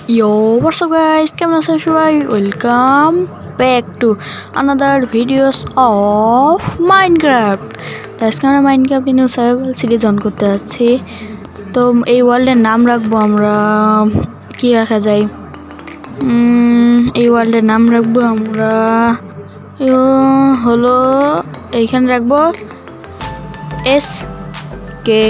Yo, what's up guys? কেমন আছেন সবাই? Welcome back to another videos of Minecraft. তো আজকে আমরা Minecraft new survival series on করতে যাচ্ছি। তো এই ওয়ার্ল্ডের নাম রাখবো আমরা, কি রাখা যায়? এই ওয়ার্ল্ডের নাম রাখবো আমরা হলো এইখানে রাখবো SKYLLAND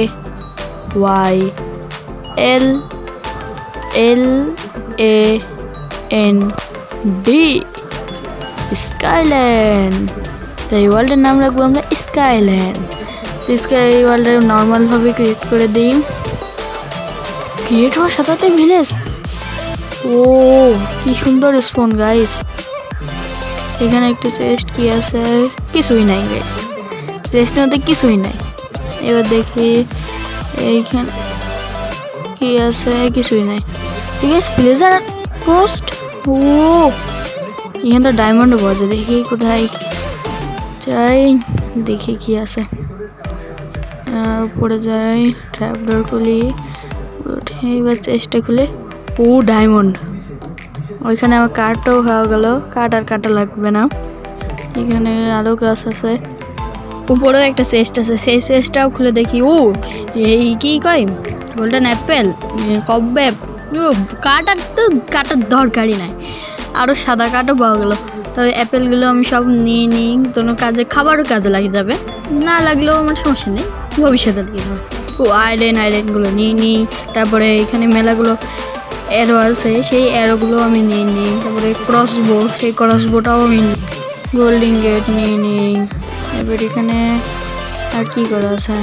স্কাইল্যান্ড। তো এই ওয়ার্ল্ডের নাম রাখবো আমরা স্কাইল্যান্ড। তো এই ওয়ার্ল্ডের নর্মালভাবে ক্রিয়েট করে দিই। ক্রিয়েট হওয়ার সাথে সাথে ভিলেজ, ও কি সুন্দর স্পন গাইস। এখানে একটু চেস্ট কি আছে? কিছুই নাই গাইস, চেস্টের মধ্যে কিছুই নাই। এবার দেখি এইখানে কি আছে, কিছুই নাই। ঠিক আছে, ভিলেজার পোস্ট। ও এখানে তো ডায়মন্ড বাজে, দেখি কোথায় যাই, দেখি কি আছে। উপরে যাই, ট্র্যাপডোর খুলি, উঠে এবার চেষ্টা খুলে, ও ডায়মন্ড। ওইখানে আমার কাঠটাও খাওয়া গেল, কাঠ আর কাটা লাগবে না। এখানে আরও গাছ আছে, উপরেও একটা চেস্ট আছে, সেই চেস্টটাও খুলে দেখি। ও এই কি কয়, গোল্ডেন অ্যাপেল, কবব্যাপ। কাঠ আর তো কাটার দরকারই নাই, আরও সাদা কাঠও পাওয়া গেল। তবে অ্যাপেলগুলো আমি সব নিয়ে নিই, কোনো কাজে খাবারও কাজে লাগে যাবে, না লাগলেও আমার সমস্যা নেই, ভবিষ্যতে দিয়ে যাবে। ও আয়রনগুলো নিয়ে নিই। তারপরে এখানে মেলাগুলো অ্যারো আছে, সেই অ্যারোগুলো আমি নিয়ে নিই। তারপরে ক্রসবো, সেই ক্রসবোটাও আমি নিই। গোল্ডেন গেট নিয়ে নিই। এবার এখানে আর কি করা আছে?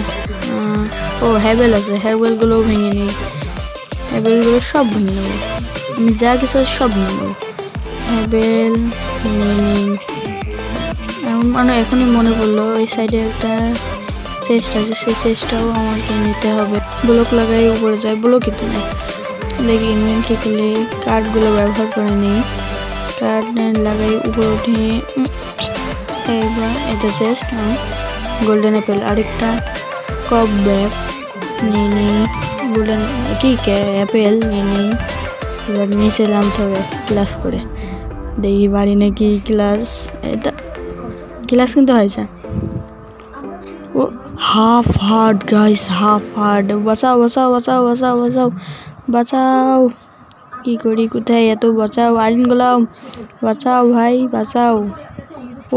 ও হ্যাবেল আছে, হ্যাবেলগুলোও ভেঙে নিই। হ্যাবেলগুলো সব ভেঙে নেবো, আমি যা কিছু সব নিয়ে নেবো। হ্যাবেল নিয়ে নিই। মানে এখনই মনে পড়লো এই সাইডে একটা চেস্ট আছে, সেই চেস্টটাও আমাকে নিতে হবে। ব্লক লাগাই উপরে যায়, ব্লকই তো নেই। দেখি ইনভেন্টরি খুলে কাঠগুলো ব্যবহার করে নিই। কাঠ লাগাই উপরে উঠে, এবার এটা চেস্ট। গোল্ডেন অ্যাপেল, আরেকটা কবব্যাপ নিয়ে নিই। গোল্ডেন কি অ্যাপেল নিয়ে নিই। এবার নিচে নামতে হবে ক্লাস করে, দেখি বাড়ি নাকি ক্লাস। এটা ক্লাস কিন্তু হয়েছে। ও half hard guys, half hard. বাঁচাও বাঁচাও বাঁচাও বাঁচাও বাঁচাও বাঁচাও, কি করি, কোথায় এত বাঁচাও? আইরন গোলাম বাঁচাও ভাই, বাঁচাও,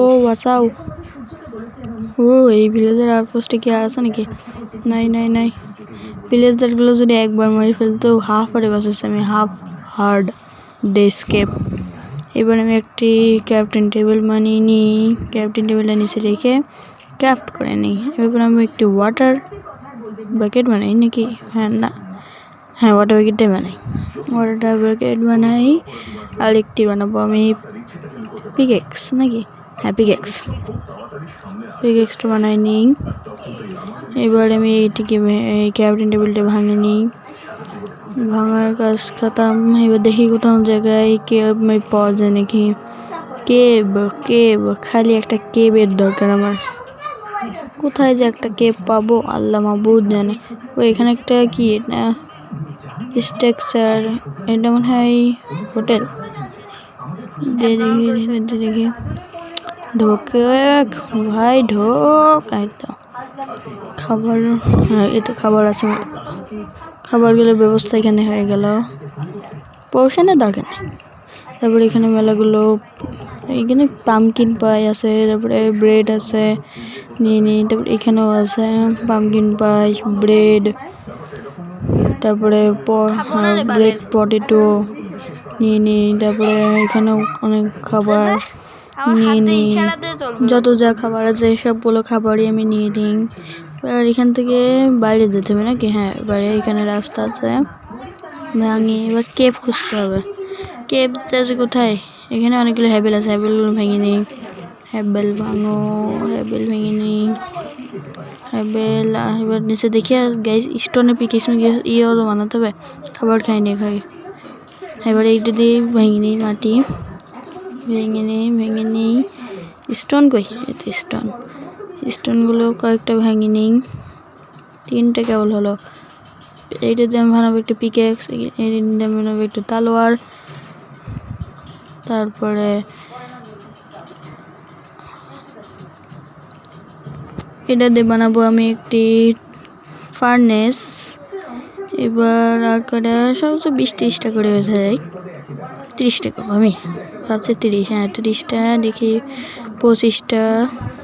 ও বাঁচাও। ও এই ভিলেজের আউটপোস্টে কি আর আছে নাকি? নাই নাই নাই, ভিলেজদারগুলো যদি একবার মারি ফেলতো, হাফ হার্ডে বাঁচাচ্ছি আমি, হাফ হার্ড ডেস্কেপ। এবার আমি একটি ক্রাফটিং টেবিল বানিয়ে নিই। ক্রাফটিং টেবিলটা নিচে রেখে ক্রাফট করে নিই। এবার আমি একটি ওয়াটার বাকেট বানাই নাকি? হ্যাঁ ওয়াটার বাকেটটাই বানাই, ওয়াটার বাকেট বানাই। আর একটি বানাবো আমি পিকেক্স নাকি? হ্যাঁ পিকেক্সটা বানাই নিই। এবার আমি এইটিকে এই ক্রাফটিং টেবিলটা ভাঙে নিই, ভাঙার কাজ খতম। এবার দেখি কোথাও জায়গায় কেব পাওয়া যায় নাকি। কেব খালি একটা কেবের দরকার আমার। কোথায় যে একটা কেব পাবো আল্লাহ মাবুদ জানে। ও এখানে একটা কি এটা স্ট্রাকচার, এটা মনে হয় হোটেল। দেখি ঢোক ভাই, ঢোক। এই তো খাবার, হ্যাঁ এতে খাবার আছে, খাবারগুলোর ব্যবস্থা এখানে হয়ে গেল, পোশনের দরকার নেই। তারপরে এখানে মেলাগুলো, এখানে পামকিন পাই আছে, তারপরে ব্রেড আছে নিয়ে নিই। তারপরে এখানেও আছে পামকিন পাই, ব্রেড, তারপরে ব্রেড পটেটো নিয়ে নিই। তারপরে এখানেও অনেক খাবার নিয়ে নিই, যত যা খাবার আছে সবগুলো খাবারই আমি নিয়ে নিই। এবার এখান থেকে বাইরে যেতে হবে নাকি? হ্যাঁ বাইরে এখানে রাস্তা আছে, ভাঙি। এবার কেপ খুঁজতে হবে, কেপ আছে কোথায়? এখানে অনেকগুলো হ্যাবেল আছে, হ্যাবেলগুলো ভেঙে নিই। হ্যাবেল ভাঙো, হ্যাবেল ভেঙে নিই, হ্যাবেল। এবার নিচে দেখি আর গাইস স্টোনে পিকেক্স হলো বানাতে হবে, খাবার খাইনি খাই। এবার এইটা দিয়ে ভেঙে নিই, মাটি ভেঙে নিই। স্টোন কই? এই তো স্টোনগুলো কয়েকটা ভেঙে নিই, 3টে কেবল হলো। এইটা দিয়ে আমি বানাবো একটা পিকেক্স, এই দিয়ে আমি বানাবো একটা তালোয়ার, তারপরে এটা দিয়ে বানাবো আমি একটি ফার্নেস। এবার আর কটা সবচেয়ে 20-30টা করে হয়ে যায়, 30টা করবো আমি ভাবছি 30, হ্যাঁ 30টা, দেখি 25টা,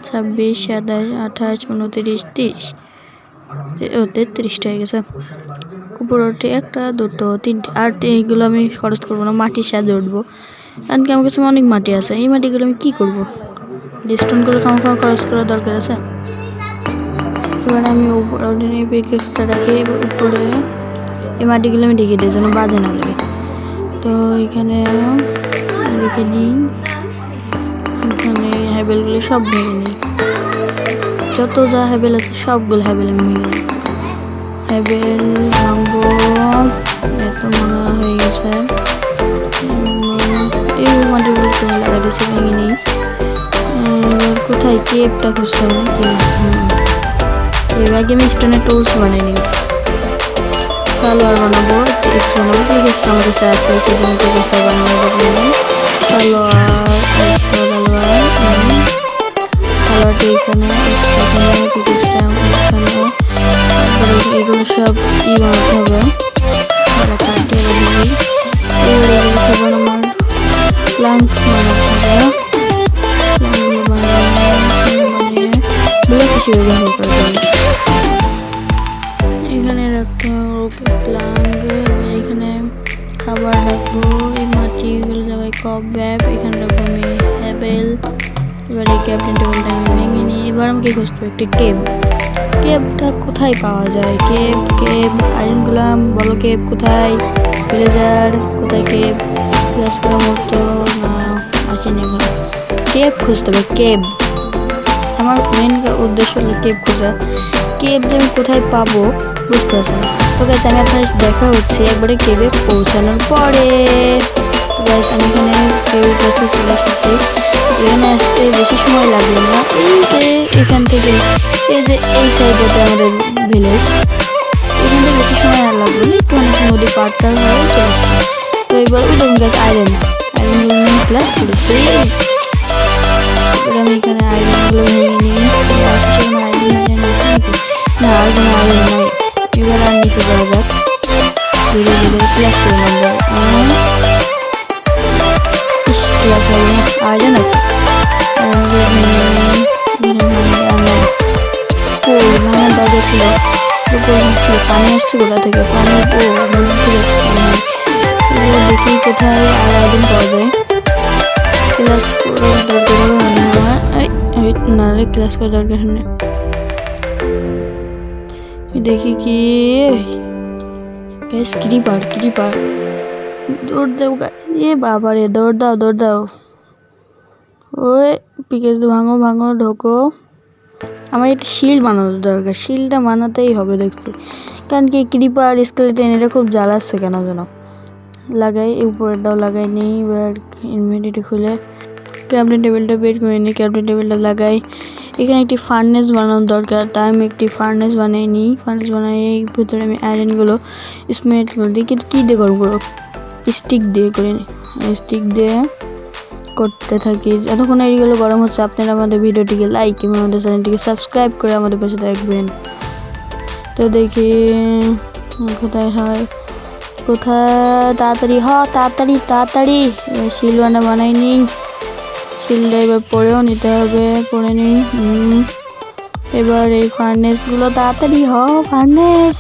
26, 27, 28, 29, 30, ও 33টা হয়ে গেছে। উপরটি একটা, দুটো, তিনটে, আর এইগুলো আমি খরচ করবো না, মাটির সাথে উঠবো, কারণ কি আমার কাছে অনেক মাটি আছে। এই মাটিগুলো আমি কি করবো, স্টোনগুলো খাওয়া খরচ করার দরকার আছে। এবার আমি উপরে পিকেক্সটা রাখি, এবার উপরে এই মাটিগুলো আমি ঢেকে দিই যেন বাজে না লাগে। তো এখানে রেখে নিই, এখানে হ্যাবেলগুলো সব ভেঙে নিই, যত যা হ্যাবেল আছে সবগুলো হ্যাবেল আমি ভেঙে নিই। হ্যাবেল ভাঙবো, এত মনে হয়ে গেছে। এই মাটিগুলো তো লাগা দিয়েছে, ভেঙে নিই। এবার কোথায় কেপটা খুঁজতে হবে নাকি? এবার আমি স্টোনের টুলস বানিয়ে নিই, তালোয়ার বানাবো, টিক্স বানাবো, পিকেক্স আমার কাছে আছে, সেজন্য পিকেক্স বানাবো। তালোয়ারটা এখানে, পিকেক্সটা এখানে, এগুলো সব বানাতে হবে। এবার এগুলো সব আমার প্ল্যাঙ্ক বানাতে হবে, ব্লক হিসেবে ব্যবহার করা যাবে। এখানে রাখতে হবে প্ল্যাঙ্ক, এখানে খাবার রাখবো, এই মাটিগুলো জায়গায় কপ ব্যাপ, এখানে রাখবো আমি হ্যাবেল। এবার এই ক্যাপ্টেন টেবিলটা আমি ভেঙে নিই। এবার আমাকে খুঁজতে হবে একটা কেব। কেবটা কোথায় পাওয়া যায়? কেব আয়রন গুলাম, বলো কেব কোথায়? ভিলেজার কোথায়? কেব ক্লাস করার মতো না আসেনি এখন। কেব খুঁজতে হবে, কেব। আমার মেন উদ্দেশ্য হলো কেব খোঁজা। কেব যে আমি কোথায় পাবো বুঝতে পারছি না। তো গাইস আমি আপনার দেখা হচ্ছে একবারে কেবে পৌঁছানোর পরে। তো গাইস আমি এখানে কেবের কাছে চলে এসেছি। এখানে আসতে বেশি সময় লাগবে না, এই যে এখান থেকে এই যে এই সাইডে আমাদের ভিলেজ, এখান থেকে বেশি সময় আর লাগবে না, একটু অনেক নদী পাড়টার হয়ে চলে আসছে। তো এবার ওই দেখুন গাইস আয়রনগুলো প্লাস করেছি। এবার আমি এখানে আয়রনগুলো ভেঙে নিই, না আর কোনো আয়রন নাই। এবার আর নিচে যাওয়া যাক, ধীরে ধীরে প্লাস করে নেবো। প্লাস আয়রন আছে, ভাঙার দরকার ছিল। পানি আসছে কোথা থেকে? পানি দেখি কোথায় আর আয়রন পাওয়া যায়। ক্লাস করার দরকার না, ক্লাস করার দরকার নেই। দেখি কি ক্রিপার দৌড় দাও, এ বাবা রে, দৌড় দাও। ওই পিকেস ভাঙো ঢোকো। আমার একটা শিল্ড বানানোর দরকার, শিল্ডটা বানাতেই হবে দেখছি, কারণ কি ক্রিপার স্কেলেটন এটা খুব জ্বালাচ্ছে কেন যেন। লাগাই, এই উপরেরটাও লাগাই নিই। এবার ইনভেন্টরি খুলে ক্যাবিনেট টেবিলটা বের করে নিই, ক্যাবিনেট টেবিলটা লাগাই। এখানে একটি ফার্নেস বানানোর দরকার, তাই আমি একটি ফার্নেস বানিয়ে নিই। ফার্নেস বানিয়ে এই ভিতরে আমি আয়রনগুলো স্মেট করে দিই, কিন্তু কী দিয়ে করবো? স্টিক দিয়ে করে নিই, স্টিক দিয়ে করতে থাকি যতক্ষণ এইগুলো গরম হচ্ছে। আপনারা আমাদের ভিডিওটিকে লাইক এবং আমাদের চ্যানেলটিকে সাবস্ক্রাইব করে আমাদের পাশে থাকবেন। তো দেখি কোথায় হয়, তাড়াতাড়ি শিলবানা বানাই নিই। শিলটা এবার পরেও নিতে হবে, পরে নিই। এবার এই ফার্নেসগুলো তাড়াতাড়ি ফার্নেস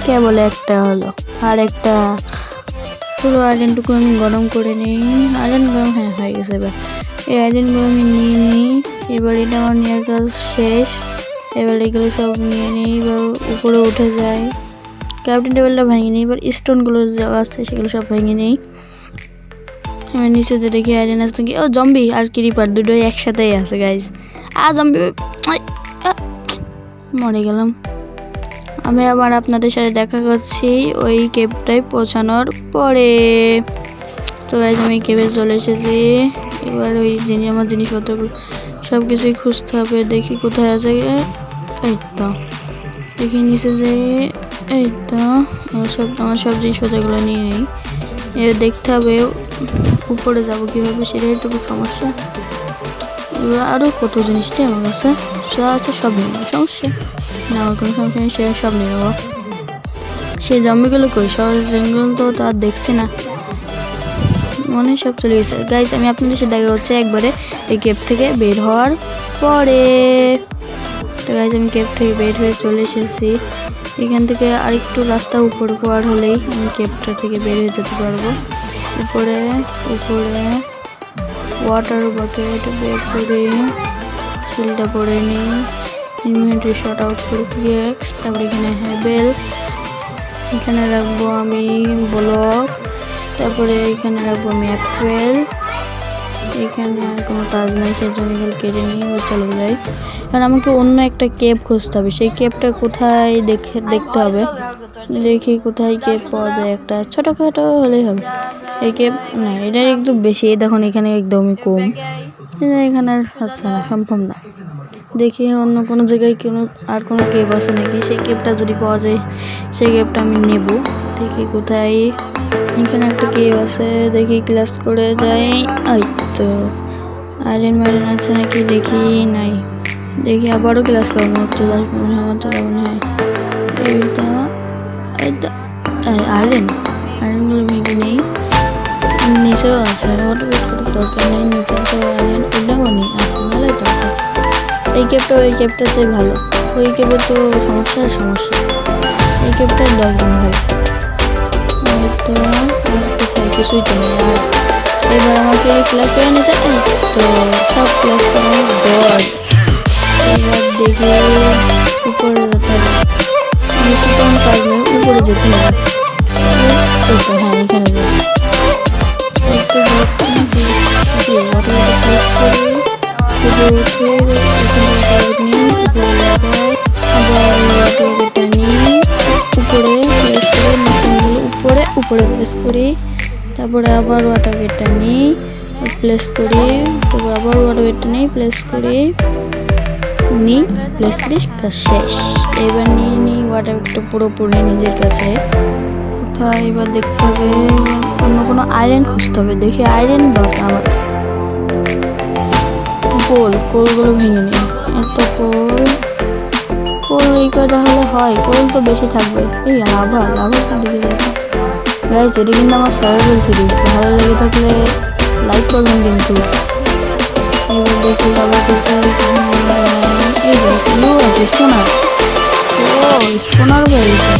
কে বলে একটা হলো, আর একটা পুরো আয়রনটুকু আমি গরম করে নিই। আয়রন গরম হয়ে গেছে। এবার এই আয়রনগুলো আমি নিয়ে নিই। এবার এটা আমার নেওয়ার কাজ শেষ। এবার এগুলো সব নিয়ে নিই, এবার উপরে উঠে যায়। ক্যাবিনেট টেবিলটা ভেঙে নিই। এবার স্টোনগুলো যা আছে সেগুলো সব ভেঙে নিই। এবার নিচে যে দেখি আয়রন আসতে কি, ও জম্বি আর ক্রিপার দুটোই একসাথেই আছে গাইস। জম্বি মরে গেলাম। আমি আবার আপনাদের সাথে দেখা করছি ওই কেবটায় পৌঁছানোর পরে। তো গাইস আমি কেবে চলে এসেছি। এবার ওই আমার জিনিসপত্রগুলো সব কিছুই খুঁজতে হবে, দেখি কোথায় আছে। এই তো দেখি নিচে যে এই তো আমার সব জিনিসপত্রগুলো নিয়ে নিই। এবার দেখতে হবে উপরে যাব কীভাবে, সেটাই তো সমস্যা। এবার আরও কত জিনিসটাই আমার কাছে যা আছে সব নিয়ে নেবো, সমস্যা না, আমার কোনো সমস্যা নেই, সে সব নিয়ে নেবো। সে জম্বিগুলো কই, শহরের জঙ্গল তো আর দেখছি না, মনে সব চলে গেছে। গাইস আমি আপনাদের সাথে দেখা হচ্ছে একবারে এই কেপ থেকে বের হওয়ার পরে। তো গাইস আমি কেপ থেকে বের হয়ে চলে এসেছি। এখান থেকে আরেকটু রাস্তা উপরে পার হলেই আমি কেপটা থেকে বের হয়ে যেতে পারবো। উপরে ওয়াটার বাকেট বের করে শিলটা পরে নিই, ইনভেন্টরি শর্ট আউট করে পিএক্স, তারপরে এখানে হ্যাবেল, এখানে রাখবো আমি ব্লক, তারপরে এখানে রাখবো আমি অ্যাপেল। এখানে আর কোনো কাজ নেই, সেজন্য এগুলো কেটে নিই, চলে যাই। কারণ আমাকে অন্য একটা কেপ খুঁজতে হবে, সেই কেপটা কোথায় দেখতে হবে, দেখি কোথায় কেপ পাওয়া যায়। একটা ছোটোখাটো হলেই হবে, এই কেপ না, এটা একটু বেশি, দেখুন এখানে একদমই কম, এখানে আচ্ছা না সম্ভব না। দেখি অন্য কোনো জায়গায় আর কোনো কেপ আছে নাকি, সেই কেপটা যদি পাওয়া যায় সেই কেপটা আমি নেব। দেখি কোথায়, এখানে একটা কেপ আছে, দেখি ক্লাস করে যাই। এই তো আয়রন মাইরন আছে নাকি দেখি, নাই, দেখি আবারও ক্লাস করবো, একটু মনে হয়, আমার তো মনে হয় এইটা আয়রনগুলো ভেঙে নেই, নিচেও আছে, দরকার নেই, নিচে তো আয়রন ওটাও নেই, আছে ভালোই তো আছে। এই কেপটা ওই কেপটা চেয়ে ভালো, ওই কেপে তো সমস্যা, এই কেপটাই দরকার ভালো। তো কোথায় কিছুই তো নেই। আর এবার আমাকে ক্লাস করে নিয়েছে, তো সব ক্লাস করার পর এবার দেখি উপরে যেতে হবে, নিচে কোনো কাজ নেই, উপরে যেতে হবে। হ্যাঁ এখানে যাই, উপরে প্লেস করি, তারপরে আবার ওয়াটার গেটটা নিই, প্লেস করি, তারপর আবার ওয়াটার গেটটা নিই, প্লেস করি, শেষ। এবার নিই ওয়াটার গেটটা পুরোপুরি নিজের কাছে। কোথায় এবার দেখতে হবে, অন্য কোনো আয়রন খুঁজতে হবে, দেখি আয়রন দরকার আমার। কোলগুলো ভেঙে নিই, এত কোল এই কটা হলে হয়, কোল তো বেশি থাকবে। এই লাভা দেখে যাবে গাইস, এটা কিন্তু আমার সার্ভাইভাল সিরিজ, ভালো লেগে থাকলে লাইক করবেন কিন্তু। এবার দেখি আবার কিছু আছে, স্পোনার বেরিয়েছে,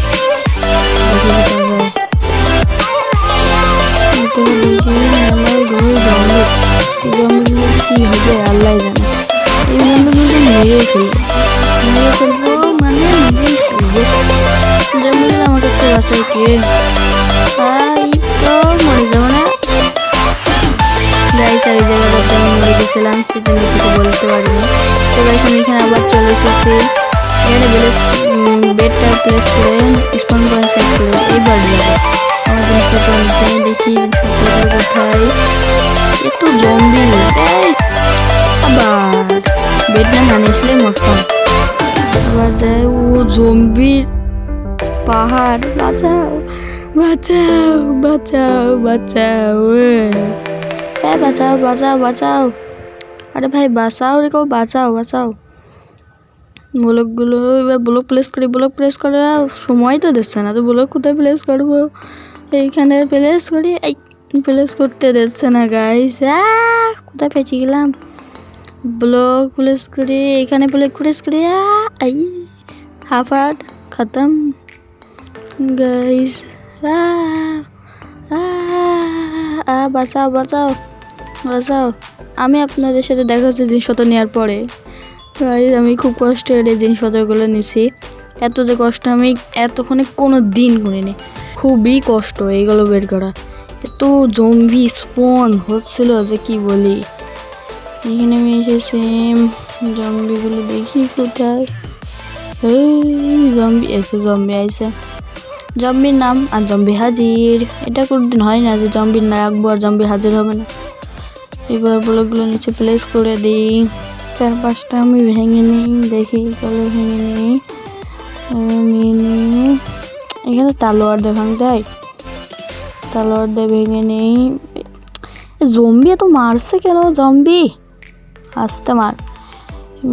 কি হবে আল্লাহ জানে। এই জম্বি কিন্তু মেরে ফেলবো, মানে নিজেই ফেলবো। জম্বি আমার কাছে বাসায় কে, তো মরে যাবো না গাইস। ওই জায়গাটাতে আমি মরে গেছিলাম, সেটা আমি কিছু বলতে পারিনি। তো গাইস আমি এখানে আবার চলে এসেছি, এখানে বেডটা প্লেস করে স্পন পয়েন্ট সেট করে এইবার যাবো আমার জিনিসপত্র নিতে। দেখি জিনিসপত্র কোথায়, একটু জম্বি আবার বেড না নিয়েছিলে মরতাম। আবার যায় ও জম্বির পাহাড়, বাঁচাও বাঁচাও বাঁচাও বাঁচাও, বাঁচাও বাঁচাও বাঁচাও, আরে ভাই বাঁচাও রে, কেউ বাঁচাও। ব্লকগুলো এবার ব্লক প্লেস করে, সময় তো দিচ্ছে না, তো ব্লক কোথায় প্লেস করবো, এইখানে প্লেস করি, এই প্লেস করতে দিচ্ছে না গাইস, কোথায় পেঁচে গেলাম। ব্লক প্লেস করি, এখানে ব্লক প্লেস করি, হাফ আর্ট খতম গাইস। বাঁচাও। আমি আপনাদের সাথে দেখা হচ্ছে জিনিসপত্র নেওয়ার পরে। গাইস আমি খুব কষ্ট করে জিনিসপত্রগুলো নিছি, এত যে কষ্ট আমি এতক্ষণে কোনো দিন করিনি, খুবই কষ্ট এইগুলো বের করা, এত জম্বি স্পন হচ্ছিল যে কি বলি। এখানে আমি এসেছি, জম্বিগুলো দেখি কোথায়, জম্বি আইছে, জম্বির নাম আর জম্বি হাজির, এটা কোনদিন হয় না যে জম্বির না রাখবো আর জম্বি হাজির হবে না। এবার ব্লকগুলো নিচে প্লেস করে দিই, 4-5টা আমি ভেঙে নিই, দেখি চলো ভেঙে নিই, এখানে তালোয়ার দেখান দেয়, তালোয়ার দিয়ে ভেঙে নেই। জম্বি এত মারছে কেন? জম্বি আসতে মার।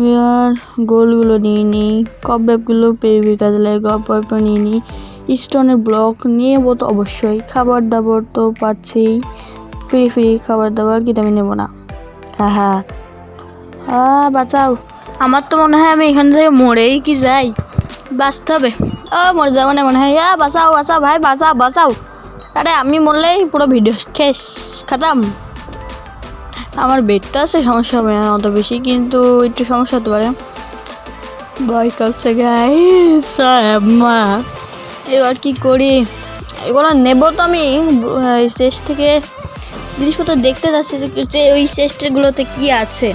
এবার গোলগুলো নিয়ে নিই, কবগুলো পেয়ে কাজে লাগে, কব নিয়ে নিই, স্টোনের ব্লক নিয়ে তো অবশ্যই। খাবার দাবার তো পাচ্ছি, ফ্রি ফ্রি খাবার দাবার, কিন্তু আমি নেবো না। হ্যাঁ বাঁচাও। আমার তো মনে হয় আমি এখান থেকে মরেই কি যাই, বাঁচতে হবে। মরে যাবো না মনে হয়। বাঁচাও বাঁচাও ভাই, বাঁচাও বাঁচাও। আরে আমি মরলেই পুরো ভিডিও শেষ, খাতাম। আমার বেডটা আছে, সমস্যা হবে না অত বেশি, কিন্তু একটু সমস্যা হতে পারে। ভয় করছে গাইস। এবার কি করি? এগুলো নেবো তো আমি শেষ থেকে জিনিসপত্র দেখতে যাচ্ছি যে ওই শেষগুলোতে কি আছে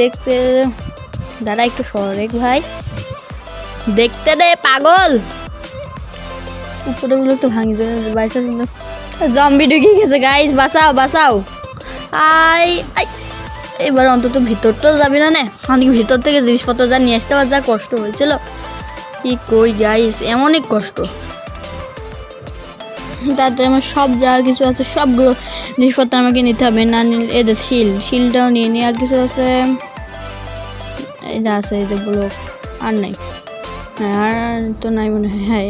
দেখতে। দাদা একটু সরেক ভাই, দেখতে দে পাগল। উপরেগুলো একটু ভাঙি যাবে, বাইসা জম্বি ঢুকে গেছে গাইস, বাঁচাও বাঁচাও। এবার অন্তত ভিতর তো যাবি না, অনেক ভিতর থেকে জিনিসপত্র যা নিয়ে আসতে, যা কষ্ট হয়েছিল কি কই গাইস, এমনই কষ্ট। তাতে আমার সব যা কিছু আছে সবগুলো জিনিসপত্র আমাকে নিতে হবে, না নিলে এদের শিলটাও নিয়ে নিই। আর কিছু আছে, এটা আছে, এটা ব্লক আর নাই, আর তো নাই মনে হয়। হ্যাঁ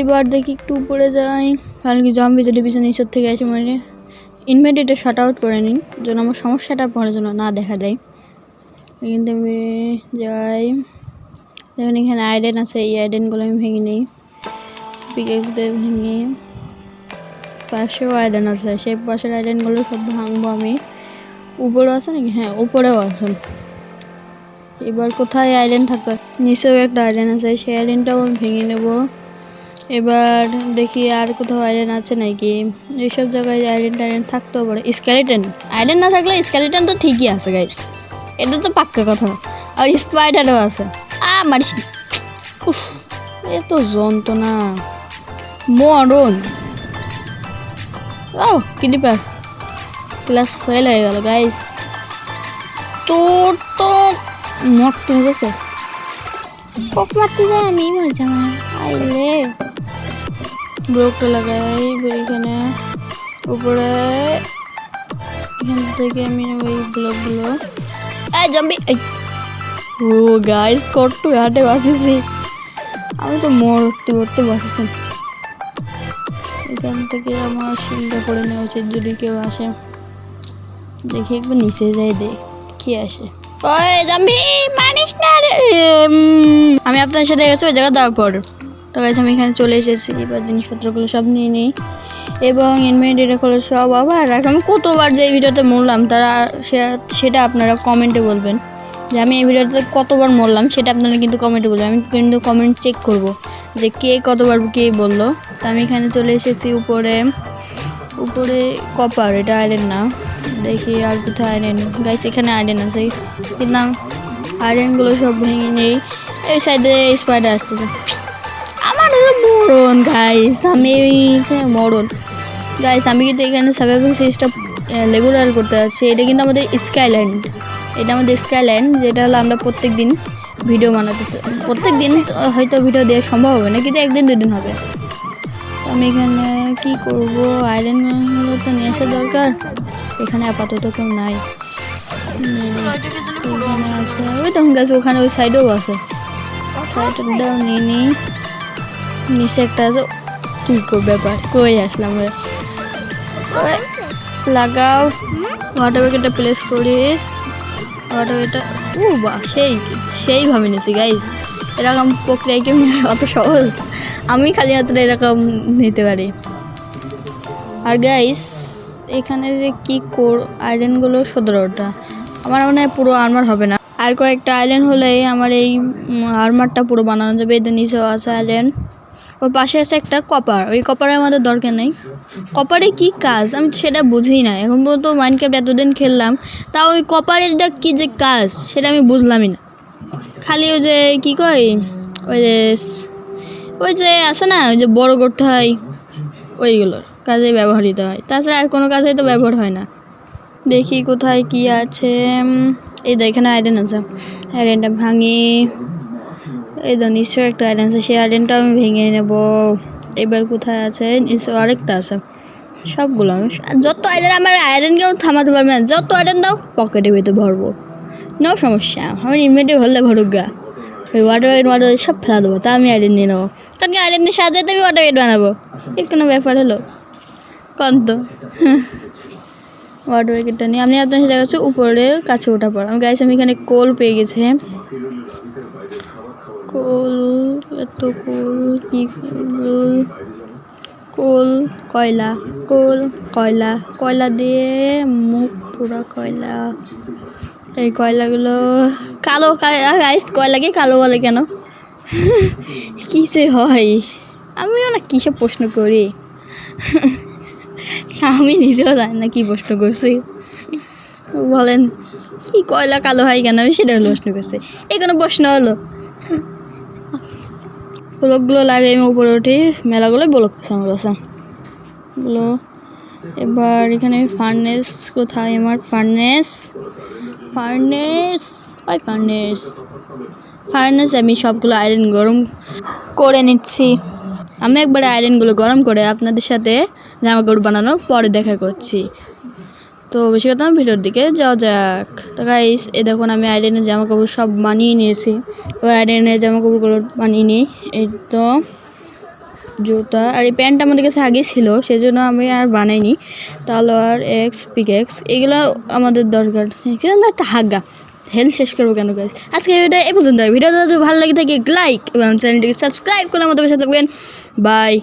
এবার দেখি একটু উপরে যাই, কারণ কি জম্বি যদি পিছনে নিচের থেকে আসে মানে ইনভেন্টরিটা শাট আউট করে নিই, যেন আমার সমস্যাটা পরে যেন না দেখা দেয়। কিন্তু আমি যাই, দেখুন এখানে আয়রন আছে, এই আয়রনগুলো আমি ভেঙে নিই, পিকেক্স দিয়ে ভেঙে। পাশেও আয়রন আছে, সেই পাশের আয়রনগুলো সব ভাঙবো আমি। উপরেও আছে নাকি? হ্যাঁ উপরেও আছে। এবার কোথায় আয়রন থাকবে? নিচেও একটা আয়রন আছে, সেই আয়রনটাও আমি ভেঙে নেব। এবার দেখি আর কোথাও আয়রন আছে নাকি। এইসব জায়গায় আয়রন থাকতেও পারে। স্কেলেটন, আয়রন না থাকলে স্কেলেটন তো ঠিকই আছে গাইস, এটা তো পাক্কা কথা। আর স্পাইডারও আছে। মারিস, এ তো যন্ত্রণা, মরণ। কিডিপার ক্লাস ফেল হয়ে গেল গাইস। তোর তো মরতে হয়েছে, পোক মারতে যাই আমি, মরে যাবো। আইলে ব্লকটা লাগাই এখানে উপরে, এখান থেকে আমি ওই ব্লকগুলো। জম্বি, ও গাইস কত হাটে বাঁচেছি আমি, তো মরতে মরতে বাঁচেছি। এখান থেকে আমার শিলটা করে নেওয়া উচিত, যদি কেউ আসে। দেখি একবার নিচে যাই, দেখ কি আসে। ওই জম্বি মারিস না রে। আমি আপনার সাথে গেছি ওই জায়গা দেওয়ার পর তো গেছে, আমি এখানে চলে এসেছি। এবার জিনিসপত্রগুলো সব নিয়ে নিই এবং ইনভেন্টরি করে সব আবার আমি কতবার যে এই ভিডিওতে মরলাম তারা সেটা আপনারা কমেন্টে বলবেন, যে আমি এই ভিডিওতে কতবার মরলাম সেটা আপনারা কিন্তু কমেন্টে বলবেন। আমি কিন্তু কমেন্ট চেক করব যে কে কতবার কে বললো। তো আমি এখানে চলে এসেছি উপরে। উপরে কপার, এটা আয়রন না। দেখি আর কোথায় আয়রন গাইস, এখানে আয়রন আছে কিন্তু আয়রনগুলো সব ভেঙে নেই। এই সাইডে স্পাইডার আসতেছে, আমার মরণ গাইস, আমি মরণ গাইস। আমি কিন্তু এখানে সার্ভাইভাল সিরিজটা রেগুলার করতে যাচ্ছি। এটা কিন্তু আমাদের স্কাইল্যান্ড, এটা আমাদের স্কাইল্যান্ড, যেটা হলো আমরা প্রত্যেক দিন ভিডিও বানাতে চাই। প্রত্যেক দিন হয়তো ভিডিও দেওয়া সম্ভব হবে না, কিন্তু একদিন দুদিন হবে। আমি এখানে কি করব, আয়রনগুলো তো নিয়ে আসা দরকার। এখানে আপাতত কেউ নাই, এখানে আছে ওই তখন গাছ, ওখানে ওই সাইডেও আছে, সাইডটাও নিয়ে নিই। নিচে একটা আছে, কি করবে ব্যাপার, কই আসলাম লাগাও। ওয়াটার ব্যাগটা প্লেস করি, ওয়াটার ব্যাগটা বা সেইভাবে নিয়েছি গাইজ। এরকম প্রক্রিয়া কি অত সহজ? আমি খালি অতটা এরকম নিতে পারি। আর গাইস এখানে যে কি আয়রনগুলো 17টা, আমার মনে হয় পুরো আর্মার হবে না, আর কয়েকটা আয়রন হলে আমার এই আর্মারটা পুরো বানানো যাবে। এদের নিচেও আছে আয়রন, ওর পাশে আছে একটা কপার, ওই কপারে আমাদের দরকার নেই। কপারে কি কাজ আমি সেটা বুঝি না এখন পর্যন্ত। মাইনক্রাফট এতদিন খেললাম, তাও ওই কপারেরটা কি যে কাজ সেটা আমি বুঝলামই না। খালি ওই যে কী কয়, ওই যে আছে না, ওই যে বড় করতে হয়, ওইগুলোর কাজে ব্যবহৃত হয়, তাছাড়া আর কোনো কাজেই তো ব্যবহার হয় না। দেখি কোথায় কি আছে। এই তো এখানে আয়রন আছে, আয়রনটা ভাঙি। এই তো নিশ্চয়ই একটা আইরন আছে, সেই আইরনটা আমি ভেঙে নেব। এবার কোথায় আছে? নিশ্চয় আরেকটা আছে। সবগুলো আমি যত আইরন, আমার আইরন কেউ থামাতে পারবে না। যত আইরন দাও পকেটে ভিতরে ভরবো, নো সমস্যা। আমার ইনভেন্টরি হলে ভরুক গা। ওই ওয়াটার সব ফেলা দেবো, তা আমি আইরন নিয়ে নেবো। কারণ কি আইরন নিয়ে সাজাতে আমি ওয়াটার বানাবো, এর কোনো ব্যাপার হলো কন তো। ওয়াটার উইকেটটা নিয়ে আমি আপনার সাথে গেছি উপরের কাছে ওঠা পর। আমি গাইছি আমি এখানে কোল পেয়ে গেছে। কোল, এত কোল, কি কোল, কয়লা, কয়লা, কয়লা দিয়ে মুখ পুরো কয়লা। এই কয়লাগুলো কালো, গাইস কয়লাকে কালো বলে কেন? কী যে হয়, আমিও না কী সব প্রশ্ন করি। আমি নিজেও জানি না কী প্রশ্ন করছি। বলেন কি কয়লা কালো হয় কেন, আমি সেটা হলো প্রশ্ন করছি। এই কোনো প্রশ্ন হলো? ব্লকগুলো লাগে আমি উপরে উঠি, মেলাগুলো ব্লক আছে আমার কাছে গুলো। এবার এখানে ফার্নেস কোথায়? আমার ফার্নেস আমি সবগুলো আয়রন গরম করে নিচ্ছি। আমি একবারে আয়রনগুলো গরম করে আপনাদের সাথে জামা কাপড় বানানোর পরে দেখা করছি। তো বেশি কথা না, ভিডিওর দিকে যাওয়া যাক। তো গাইস এই দেখুন আমি আয়রনের জামা কাপড় সব বানিয়ে নিয়েছি। ওই আয়রনের জামা কাপড়গুলো বানিয়ে নিই। এই তো জুতা আর এই প্যান্টটা আমাদের কাছে আগে ছিল, সেই জন্য আমি আর বানাইনি। তালোয়ার, পিকেক্স এগুলো আমাদের দরকার না। হাগা হেলথ শেষ করবো কেন গাইস? আজকে ভিডিওটা এই পর্যন্ত। ভিডিওটা যদি ভালো লাগে থাকে লাইক এবং চ্যানেলটিকে সাবস্ক্রাইব করে আমাদের সাথে থাকবেন। বাই।